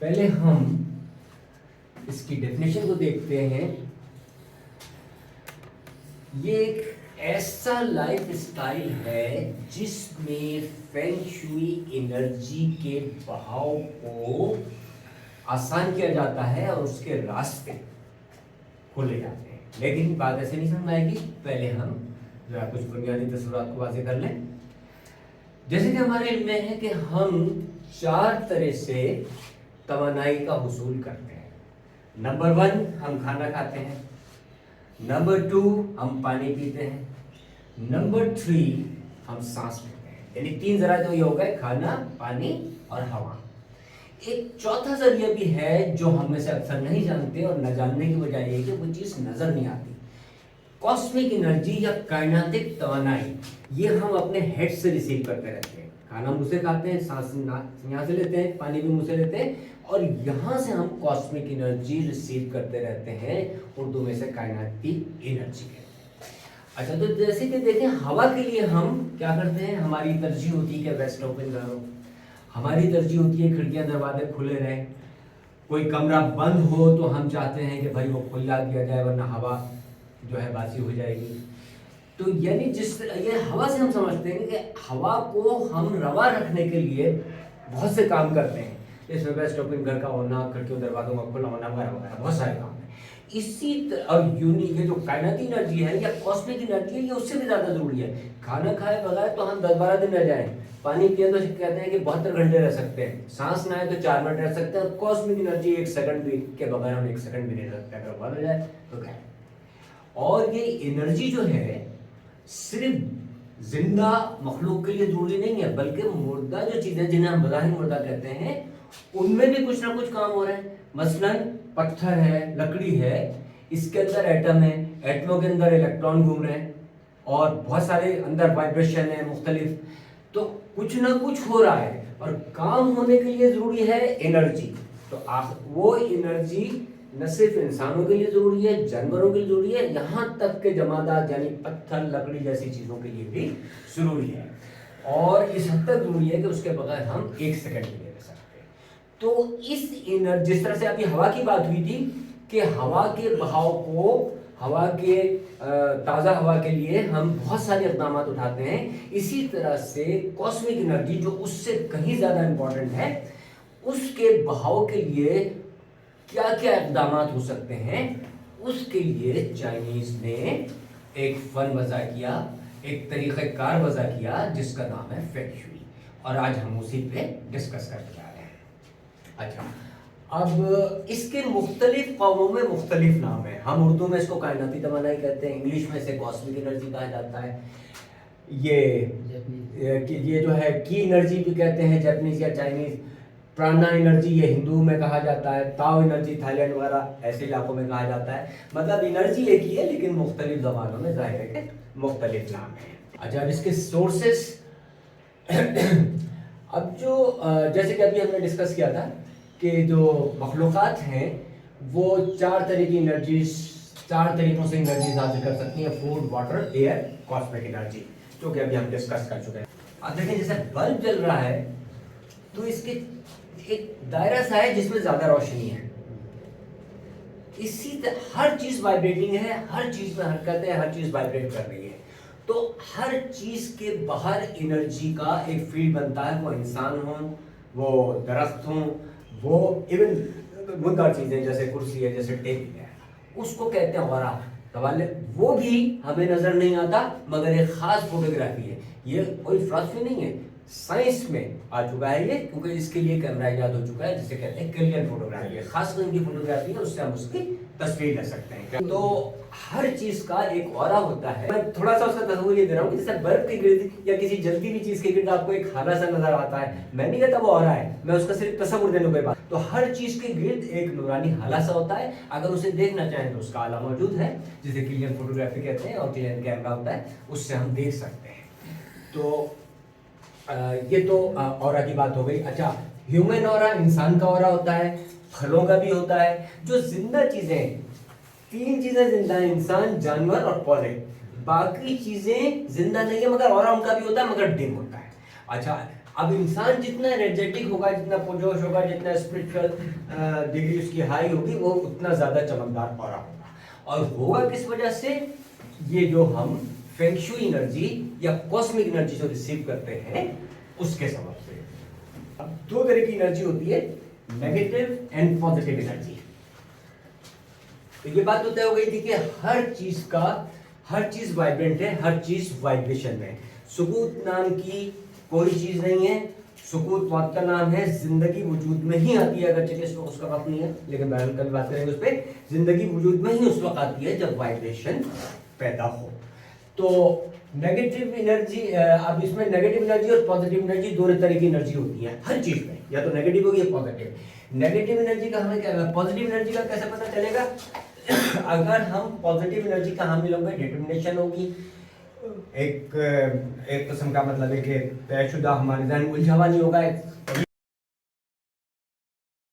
पहले हम इसकी डेफिनेशन को देखते हैं। ये एक ऐसा लाइफ स्टाइल है जिसमें फेंग शुई एनर्जी के बहाव को आसान किया जाता है और उसके रास्ते खोले जाते हैं। लेकिन बात ऐसे नहीं समझ आएगी, पहले हम जो है कुछ बुनियादी तस्वीरात को वाज़ेह कर लें। जैसे कि हमारे इल्म में है कि हम 4 तरह से तवानाई का हुसूल करते हैं। नंबर 1 हम खाना खाते हैं, नंबर 2 हम पानी पीते हैं, नंबर 3 हम सांस लेते हैं। यानी 3 जरा तो ये हो गए, खाना, पानी और हवा। एक चौथा जरिया भी है जो हम में से अक्सर नहीं जानते, और न जानने की वजह यह कि वो चीज़ नज़र नहीं आती। कॉस्मिक एनर्जी या कायनातिक तवानाई, ये हम अपने हेड से रिसीव करते रहते हैं। खाना मुंह से खाते हैं, सांस यहाँ से लेते हैं, पानी भी मुंह से लेते हैं, और यहाँ से हम कॉस्मिक एनर्जी रिसीव करते रहते हैं। उर्दू में से कायनाती एनर्जी है। अच्छा, तो जैसे कि देखें, हवा के लिए हम क्या करते हैं, हमारी तरजीह होती है कि वेस्ट ओपन करो, हमारी तरजीह होती है खिड़कियाँ दरवाजे खुले रहें। कोई कमरा बंद हो तो हम चाहते हैं कि भाई वो खुला दिया जाए, वरना हवा जो है बासी हो जाएगी। तो यानी जिस ये हवा से हम समझते हैं कि हवा को हम रवा रखने के लिए बहुत से काम करते हैं। इसमें वेस्ट ओपन घर का होना, खिड़कियों दरवाजों का खुला होना वगैरह वगैरह बहुत सारे काम हैं। इसी और ये जो कायनाती एनर्जी है या कॉस्मिक एनर्जी है, ये उससे भी ज़्यादा ज़रूरी है। खाना खाए बगैर तो हम 10-12 दिन रह जाएं, पानी पिए तो कहते हैं कि 72 घंटे रह सकते हैं, सांस ना आए तो 4 मिनट रह सकते हैं। कॉस्मिक एनर्जी 1 सेकंड भी के बगैर हम 1 सेकंड भी नहीं रह सकते। अगर बंद हो जाए तो क्या है। और ये एनर्जी जो है सिर्फ जिंदा मखलूक के लिए जरूरी नहीं है, बल्कि मुर्दा जो चीज़ें जिन्हें हम बज़ाहिर मुर्दा कहते हैं, उनमें भी कुछ ना कुछ काम हो रहा है। मसलन पत्थर है, लकड़ी है, इसके अंदर एटम है, एटमों के अंदर इलेक्ट्रॉन घूम रहे हैं, और बहुत सारे अंदर वाइब्रेशन है मुख्तलिफ। तो कुछ ना कुछ हो रहा है, और काम होने के लिए ज़रूरी है एनर्जी। तो वो एनर्जी न सिर्फ इंसानों के लिए ज़रूरी है, जानवरों के लिए ज़रूरी है, यहाँ तक के जमादात यानी पत्थर, लकड़ी जैसी चीज़ों के लिए भी ज़रूरी है। और इस हद तक ज़रूरी है कि उसके बगैर हम 1 सेकंड भी नहीं रह सकते। तो इस एनर्जी, जिस तरह से अभी हवा की बात हुई थी कि हवा के बहाव को, हवा के ताज़ा हवा के लिए हम बहुत सारे इक़दाम उठाते हैं, इसी तरह से कॉस्मिक एनर्जी जो उससे कहीं ज़्यादा इम्पोर्टेंट है, उसके बहाव के लिए क्या क्या इक़दाम हो सकते हैं, उसके लिए चाइनीज़ ने एक फ़न वज़ा किया, एक तरीक़ाकार वज़ा किया जिसका नाम है फेंग शुई, और आज हम उसी पे डिस्कस करने जा रहे हैं। अच्छा, अब इसके मुख्तलिफ कौमों में मुख्तलिफ नाम है। हम उर्दू में इसको कायनाती तवानाई कहते हैं, इंग्लिश में इसे कॉस्मिक एनर्जी कहा जाता है, ये जो है की एनर्जी भी कहते हैं जापानीज या चाइनीज़, प्राणा एनर्जी ये हिंदू में कहा जाता है, ताओ एनर्जी थाईलैंड वगैरह ऐसे इलाकों में कहा जाता है। मतलब एनर्जी एक ही है, लेकिन मुख्तलिफ ज़बानों में ज़ाहिर है कि मुख्तलिफ नाम है। अच्छा, अब इसके सोर्सेस अब जो जैसे कि अभी हमने डिस्कस किया था कि जो मखलूक़ात हैं वो 4 तरह की एनर्जीज, 4 तरीक़ों से एनर्जीज हासिल कर सकती हैं, food, water, air, cosmic energy, जो कि अभी हम डिस्कस कर चुके हैं। अब देखिए, जैसे बल्ब जल रहा है तो इसके एक दायरा सा है जिसमें ज़्यादा रोशनी है। इसी तरह हर चीज़ वाइब्रेटिंग है, हर चीज़ में हरकत है, हर चीज़ वाइब्रेट कर रही है। तो हर चीज़ के बाहर एनर्जी का एक फील्ड बनता है, वो इंसान हो, वो दरख्त हो, वो इवन मुर्दा चीज़ें जैसे कुर्सी है, जैसे टेबल है, उसको कहते हैं औरा तवाले। वो भी हमें नज़र नहीं आता, मगर एक ख़ास फोटोग्राफी है। ये कोई फिलॉसफी नहीं है, साइंस में आ चुका है ये, क्योंकि इसके लिए कैमरा ईजाद हो चुका है जिसे कहते हैं क्लियर फोटोग्राफी है। खास किस्म की फोटोग्राफी है, उससे हम उसकी तस्वीर ले सकते हैं। तो हर चीज़ का एक ऑरा होता है। मैं थोड़ा सा उसका तस्वीर ये दे रहा हूँ कि जैसे बर्फ के गिर्द या किसी जलती हुई चीज़ के गिर्द आपको एक हाला सा नजर आता है, मैं नहीं कहता वो ऑरा है, मैं उसका सिर्फ तस्वीर देने के बाद। तो हर चीज़ के गिर्द एक नूरानी हाला सा होता है, अगर उसे देखना चाहें तो उसका आला मौजूद है, जिसे क्लियर फोटोग्राफी कहते हैं, और क्लियर कैमरा होता है, उससे हम देख सकते हैं। तो ये तो ऑरा की बात हो गई। अच्छा, ह्यूमन ऑरा, इंसान का ऑरा होता है, फलों का भी होता है। जो जिंदा चीजें, 3 चीजें जिंदा हैं, इंसान, जानवर और पौधे, बाकी चीजें जिंदा नहीं है, मगर ऑरा उनका भी होता है, मगर डिम होता है। अच्छा, अब इंसान जितना एनर्जेटिक होगा, जितना पुरजोश होगा, जितना स्पिरिचुअल डिग्री उसकी हाई होगी, वो उतना ज्यादा चमकदार ऑरा होगा। और होगा किस वजह से? ये जो हम फेंग शुई एनर्जी या कॉस्मिक एनर्जी जो रिसीव करते हैं उसके सबब से। अब दो तरह की एनर्जी होती है, नेगेटिव एंड पॉजिटिव एनर्जी। तो ये बात तो तय हो गई थी कि हर चीज वाइब्रेंट है, हर चीज वाइब्रेशन में। सुकूत नाम की कोई चीज नहीं है। सुकूत मौत का नाम है, जिंदगी वजूद में ही आती है, अगर चलिए उसका वक्त नहीं है, लेकिन बहरहाल कल बात करेंगे उस पर। जिंदगी वजूद में ही उस वक्त आती है जब वाइब्रेशन पैदा हो। तो नेगेटिव एनर्जी, अब इसमें नेगेटिव एनर्जी और पॉजिटिव एनर्जी दोनों तरह की एनर्जी होती है हर चीज में, या तो नेगेटिव होगी या पॉजिटिव। नेगेटिव एनर्जी का हमें क्या, पॉजिटिव एनर्जी का कैसे पता चलेगा? अगर हम पॉजिटिव एनर्जी का हम लोग में डिटर्मिनेशन होगी, एक किस्म का मतलब है कि तयशुदा हमारे जहन उलझा हुआ नहीं होगा,